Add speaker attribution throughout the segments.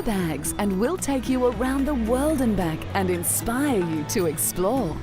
Speaker 1: your bags and we'll take you around the world and back and inspire you to explore.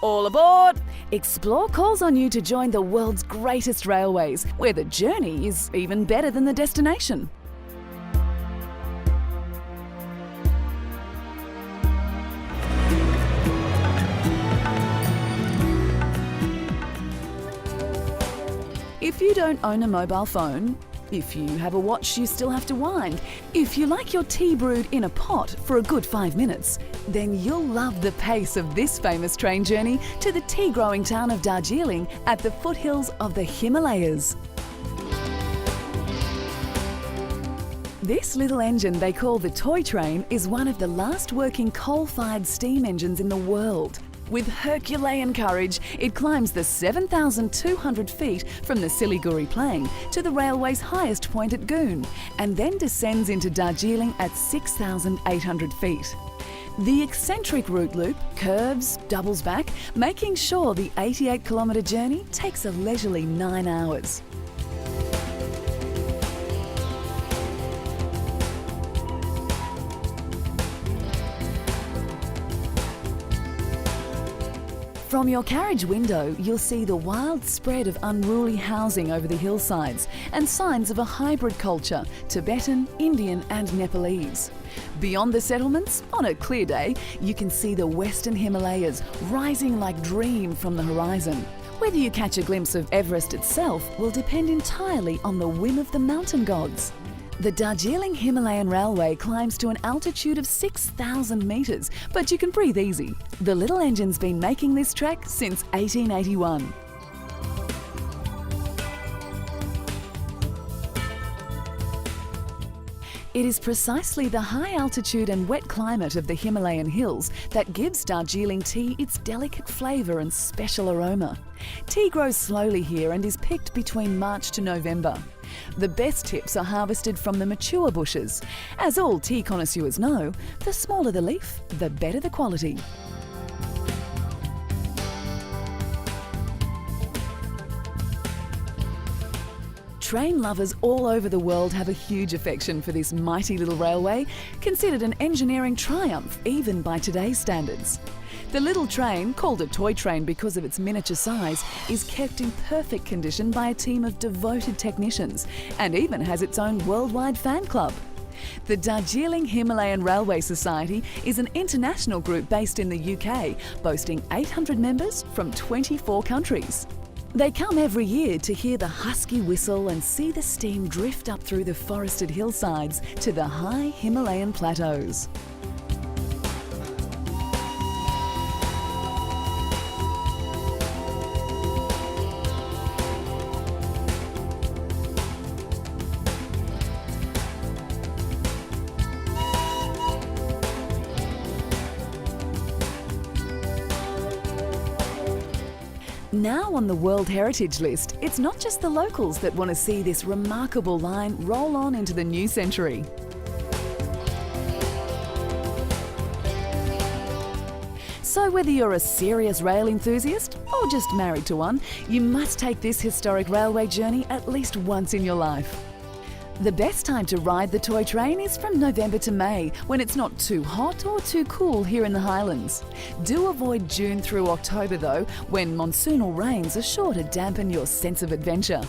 Speaker 1: All aboard! Explore calls on you to join the world's greatest railways, where the journey is even better than the destination. If you don't own a mobile phone, if you have a watch you still have to wind, if you like your tea brewed in a pot for a good 5 minutes, then you'll love the pace of this famous train journey to the tea-growing town of Darjeeling at the foothills of the Himalayas. This little engine they call the toy train is one of the last working coal-fired steam engines in the world. With Herculean courage, it climbs the 7,200 feet from the Siliguri Plain to the railway's highest point at Goon, and then descends into Darjeeling at 6,800 feet. The eccentric route loop curves, doubles back, making sure the 88-kilometre journey takes a leisurely 9 hours. From your carriage window, you'll see the wild spread of unruly housing over the hillsides and signs of a hybrid culture, Tibetan, Indian and Nepalese. Beyond the settlements, on a clear day, you can see the western Himalayas rising like dream from the horizon. Whether you catch a glimpse of Everest itself will depend entirely on the whim of the mountain gods. The Darjeeling Himalayan Railway climbs to an altitude of 6,000 metres, but you can breathe easy. The little engine's been making this trek since 1881. It is precisely the high altitude and wet climate of the Himalayan hills that gives Darjeeling tea its delicate flavour and special aroma. Tea grows slowly here and is picked between March to November. The best tips are harvested from the mature bushes. As all tea connoisseurs know, the smaller the leaf, the better the quality. Train lovers all over the world have a huge affection for this mighty little railway, considered an engineering triumph even by today's standards. The little train, called a toy train because of its miniature size, is kept in perfect condition by a team of devoted technicians and even has its own worldwide fan club. The Darjeeling Himalayan Railway Society is an international group based in the UK, boasting 800 members from 24 countries. They come every year to hear the husky whistle and see the steam drift up through the forested hillsides to the high Himalayan plateaus. Now on the World Heritage List, it's not just the locals that want to see this remarkable line roll on into the new century. So whether you're a serious rail enthusiast or just married to one, you must take this historic railway journey at least once in your life. The best time to ride the toy train is from November to May, when it's not too hot or too cool here in the Highlands. Do avoid June through October though, when monsoonal rains are sure to dampen your sense of adventure.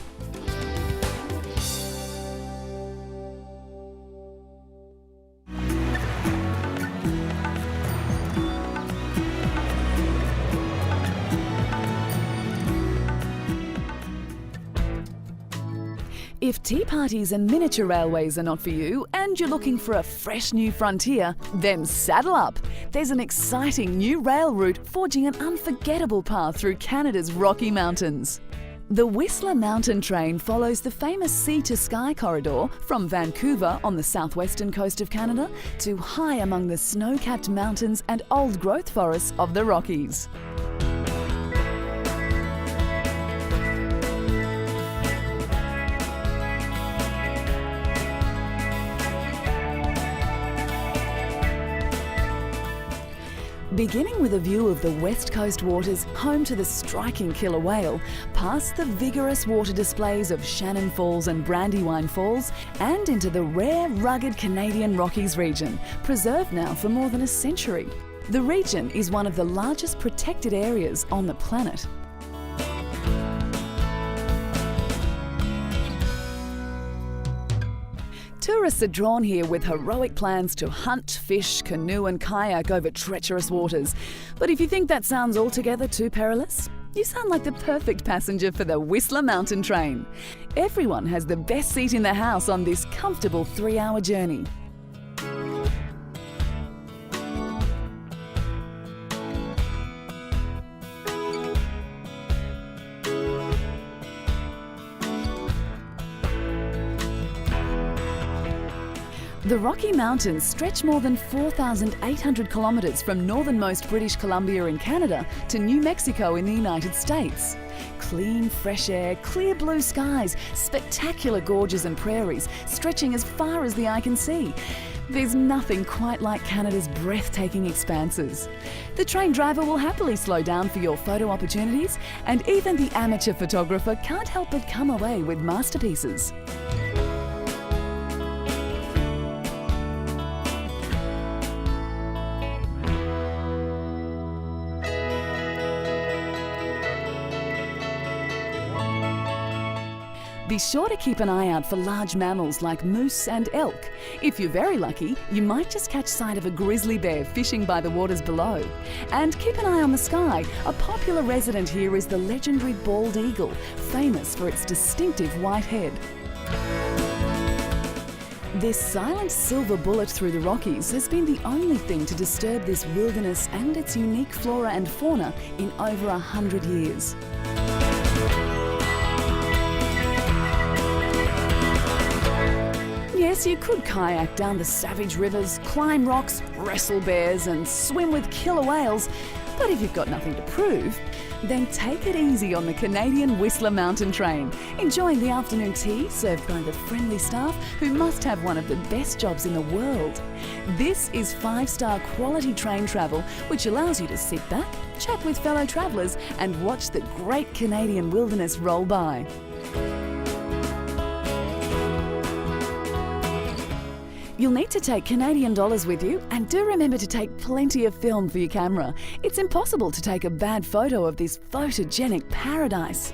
Speaker 1: If tea parties and miniature railways are not for you and you're looking for a fresh new frontier, then saddle up. There's an exciting new rail route forging an unforgettable path through Canada's Rocky Mountains. The Whistler Mountain Train follows the famous sea-to-sky corridor from Vancouver on the southwestern coast of Canada to high among the snow-capped mountains and old-growth forests of the Rockies. Beginning with a view of the West Coast waters, home to the striking killer whale, past the vigorous water displays of Shannon Falls and Brandywine Falls, and into the rare, rugged Canadian Rockies region, preserved now for more than a century. The region is one of the largest protected areas on the planet. Tourists are drawn here with heroic plans to hunt, fish, canoe and kayak over treacherous waters. But if you think that sounds altogether too perilous, you sound like the perfect passenger for the Whistler Mountain Train. Everyone has the best seat in the house on this comfortable 3-hour journey. The Rocky Mountains stretch more than 4,800 kilometres from northernmost British Columbia in Canada to New Mexico in the United States. Clean, fresh air, clear blue skies, spectacular gorges and prairies stretching as far as the eye can see. There's nothing quite like Canada's breathtaking expanses. The train driver will happily slow down for your photo opportunities, and even the amateur photographer can't help but come away with masterpieces. Be sure to keep an eye out for large mammals like moose and elk. If you're very lucky, you might just catch sight of a grizzly bear fishing by the waters below. And keep an eye on the sky. A popular resident here is the legendary bald eagle, famous for its distinctive white head. This silent silver bullet through the Rockies has been the only thing to disturb this wilderness and its unique flora and fauna in over 100 years. Yes, you could kayak down the savage rivers, climb rocks, wrestle bears and swim with killer whales, but if you've got nothing to prove, then take it easy on the Canadian Whistler Mountain Train, enjoying the afternoon tea served by the friendly staff who must have one of the best jobs in the world. This is 5-star quality train travel, which allows you to sit back, chat with fellow travellers and watch the great Canadian wilderness roll by. You'll need to take Canadian dollars with you, and do remember to take plenty of film for your camera. It's impossible to take a bad photo of this photogenic paradise.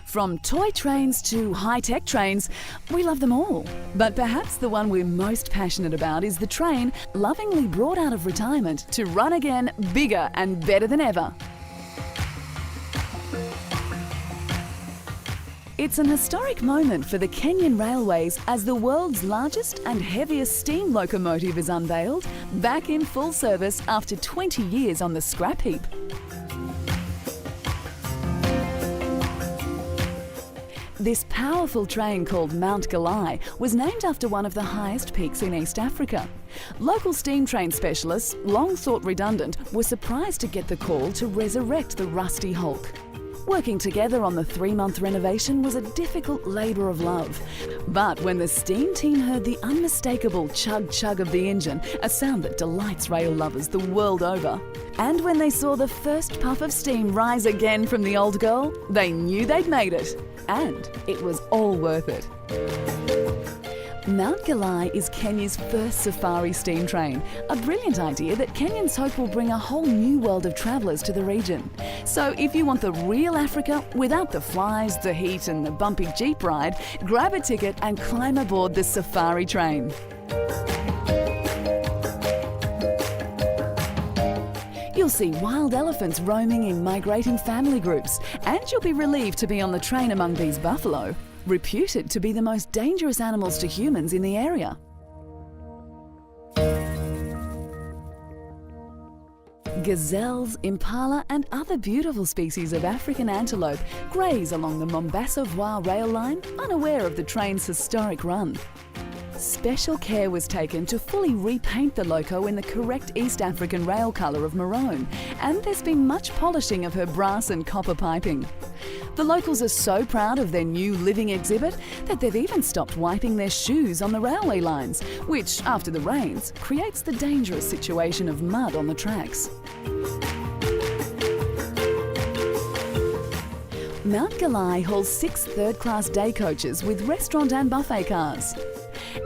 Speaker 1: From toy trains to high-tech trains, we love them all. But perhaps the one we're most passionate about is the train lovingly brought out of retirement to run again, bigger and better than ever. It's an historic moment for the Kenyan Railways as the world's largest and heaviest steam locomotive is unveiled, back in full service after 20 years on the scrap heap. This powerful train called Mount Galai was named after one of the highest peaks in East Africa. Local steam train specialists, long thought redundant, were surprised to get the call to resurrect the rusty hulk. Working together on the 3-month renovation was a difficult labour of love. But when the steam team heard the unmistakable chug-chug of the engine, a sound that delights rail lovers the world over, and when they saw the first puff of steam rise again from the old girl, they knew they'd made it. And it was all worth it. Mount Galai is Kenya's first safari steam train, a brilliant idea that Kenyans hope will bring a whole new world of travellers to the region. So if you want the real Africa without the flies, the heat and the bumpy jeep ride, grab a ticket and climb aboard the safari train. You'll see wild elephants roaming in migrating family groups, and you'll be relieved to be on the train among these buffalo, reputed to be the most dangerous animals to humans in the area. Gazelles, impala and other beautiful species of African antelope graze along the Mombasa-Voi rail line, unaware of the train's historic run. Special care was taken to fully repaint the loco in the correct East African rail colour of maroon, and there's been much polishing of her brass and copper piping. The locals are so proud of their new living exhibit that they've even stopped wiping their shoes on the railway lines, which, after the rains, creates the dangerous situation of mud on the tracks. Mount Galai holds 6 third-class day coaches with restaurant and buffet cars.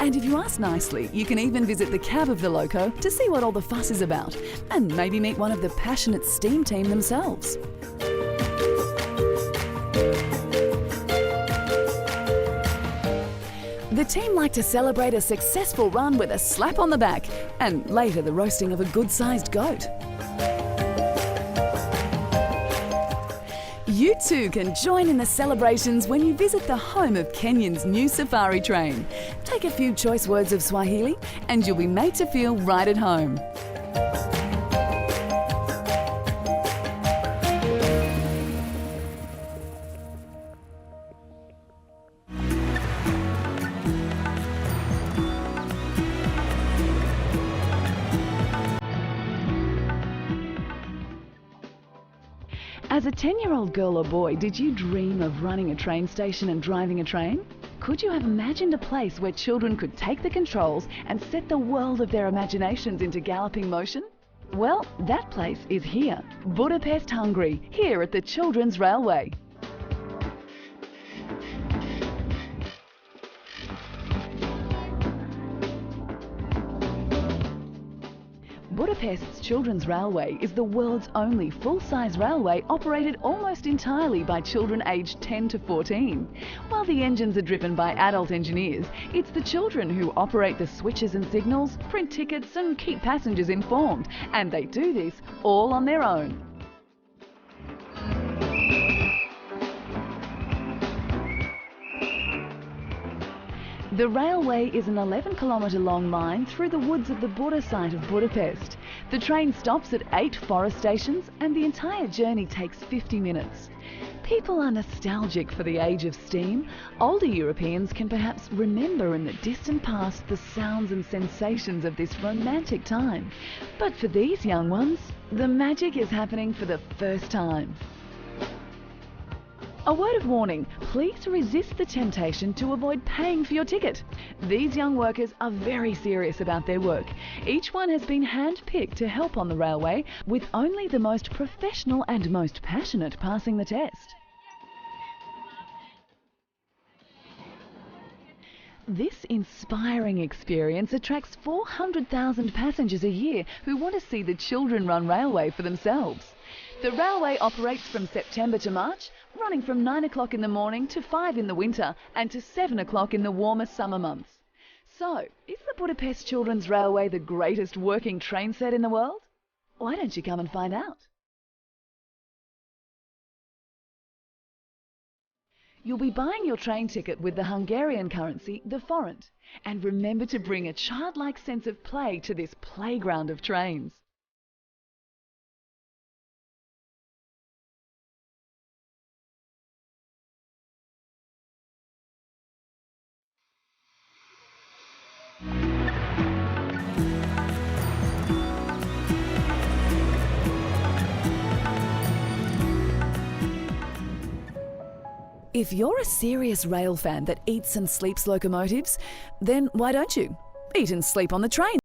Speaker 1: And if you ask nicely, you can even visit the cab of the loco to see what all the fuss is about, and maybe meet one of the passionate steam team themselves. The team like to celebrate a successful run with a slap on the back, and later the roasting of a good-sized goat. You too can join in the celebrations when you visit the home of Kenyan's new safari train. Take a few choice words of Swahili and you'll be made to feel right at home. As a 10-year-old girl or boy, did you dream of running a train station and driving a train? Could you have imagined a place where children could take the controls and set the world of their imaginations into galloping motion? Well, that place is here, Budapest, Hungary, here at the Children's Railway. Budapest's Children's Railway is the world's only full-size railway operated almost entirely by children aged 10 to 14. While the engines are driven by adult engineers, it's the children who operate the switches and signals, print tickets and keep passengers informed, and they do this all on their own. The railway is an 11-kilometre long line through the woods of the border site of Budapest. The train stops at 8 forest stations and the entire journey takes 50 minutes. People are nostalgic for the age of steam. Older Europeans can perhaps remember in the distant past the sounds and sensations of this romantic time. But for these young ones, the magic is happening for the first time. A word of warning, please resist the temptation to avoid paying for your ticket. These young workers are very serious about their work. Each one has been hand-picked to help on the railway, with only the most professional and most passionate passing the test. This inspiring experience attracts 400,000 passengers a year who want to see the children-run railway for themselves. The railway operates from September to March, running from 9 o'clock in the morning to 5 in the winter and to 7 o'clock in the warmer summer months. So, is the Budapest Children's Railway the greatest working train set in the world? Why don't you come and find out? You'll be buying your train ticket with the Hungarian currency, the forint. And remember to bring a childlike sense of play to this playground of trains. If you're a serious rail fan that eats and sleeps locomotives, then why don't you? Eat and sleep on the train.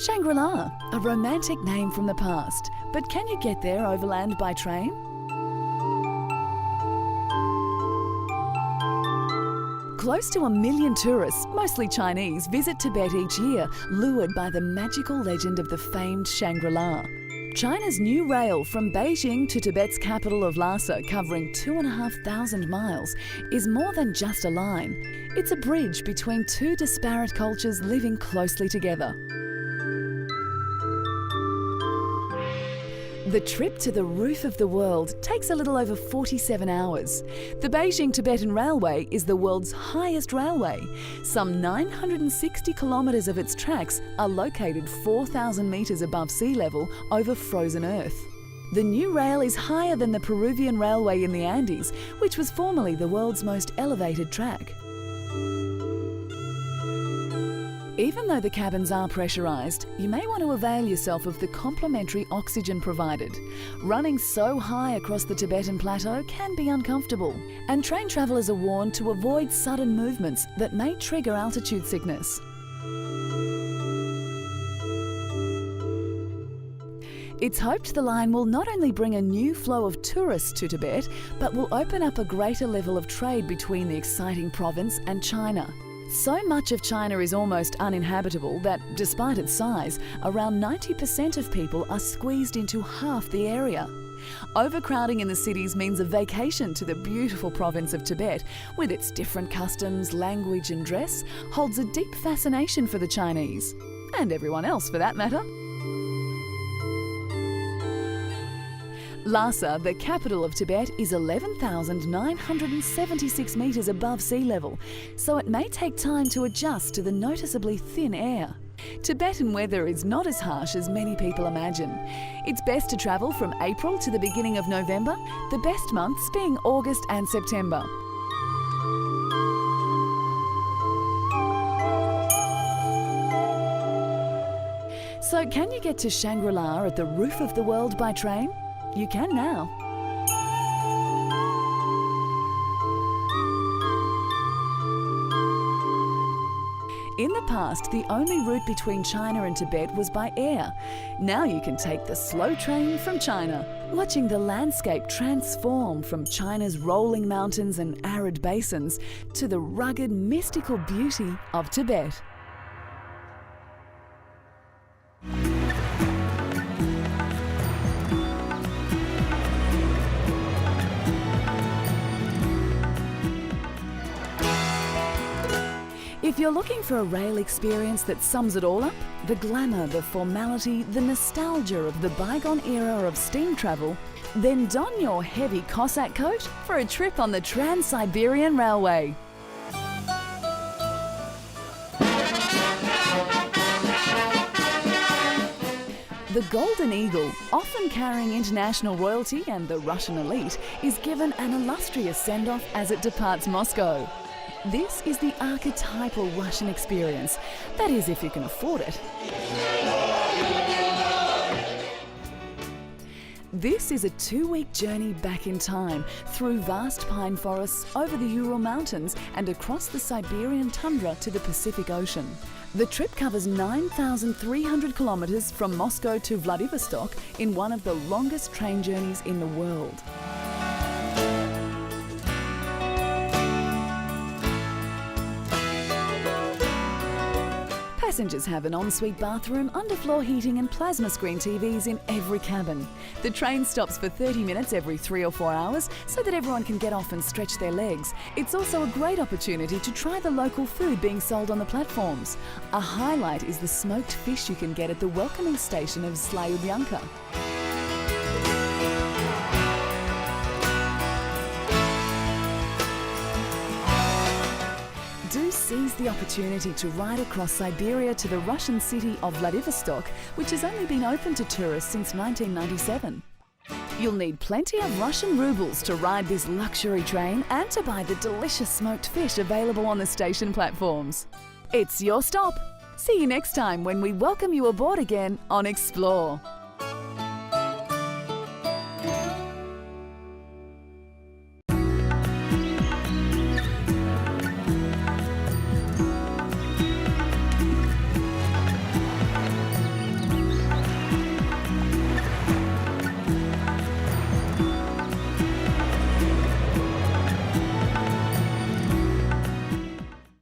Speaker 1: Shangri-La, a romantic name from the past, but can you get there overland by train? Close to 1 million tourists, mostly Chinese, visit Tibet each year, lured by the magical legend of the famed Shangri-La. China's new rail from Beijing to Tibet's capital of Lhasa, covering 2,500 miles, is more than just a line. It's a bridge between two disparate cultures living closely together. The trip to the roof of the world takes a little over 47 hours. The Beijing Tibetan Railway is the world's highest railway. Some 960 kilometres of its tracks are located 4,000 metres above sea level over frozen earth. The new rail is higher than the Peruvian railway in the Andes, which was formerly the world's most elevated track. Even though the cabins are pressurised, you may want to avail yourself of the complimentary oxygen provided. Running so high across the Tibetan plateau can be uncomfortable, and train travellers are warned to avoid sudden movements that may trigger altitude sickness. It's hoped the line will not only bring a new flow of tourists to Tibet, but will open up a greater level of trade between the exciting province and China. So much of China is almost uninhabitable that, despite its size, around 90% of people are squeezed into half the area. Overcrowding in the cities means a vacation to the beautiful province of Tibet, with its different customs, language and dress, holds a deep fascination for the Chinese, and everyone else for that matter. Lhasa, the capital of Tibet, is 11,976 metres above sea level, so it may take time to adjust to the noticeably thin air. Tibetan weather is not as harsh as many people imagine. It's best to travel from April to the beginning of November, the best months being August and September. So can you get to Shangri-La at the roof of the world by train? You can now. In the past, the only route between China and Tibet was by air. Now you can take the slow train from China, watching the landscape transform from China's rolling mountains and arid basins to the rugged, mystical beauty of Tibet. If you're looking for a rail experience that sums it all up, the glamour, the formality, the nostalgia of the bygone era of steam travel, then don your heavy Cossack coat for a trip on the Trans-Siberian Railway. The Golden Eagle, often carrying international royalty and the Russian elite, is given an illustrious send-off as it departs Moscow. This is the archetypal Russian experience, that is if you can afford it. This is a 2-week journey back in time, through vast pine forests, over the Ural Mountains and across the Siberian tundra to the Pacific Ocean. The trip covers 9,300 kilometres from Moscow to Vladivostok in one of the longest train journeys in the world. Passengers have an ensuite bathroom, underfloor heating and plasma screen TVs in every cabin. The train stops for 30 minutes every 3 or 4 hours so that everyone can get off and stretch their legs. It's also a great opportunity to try the local food being sold on the platforms. A highlight is the smoked fish you can get at the welcoming station of Slyubyanka. Do seize the opportunity to ride across Siberia to the Russian city of Vladivostok, which has only been open to tourists since 1997. You'll need plenty of Russian rubles to ride this luxury train and to buy the delicious smoked fish available on the station platforms. It's your stop. See you next time when we welcome you aboard again on Explore.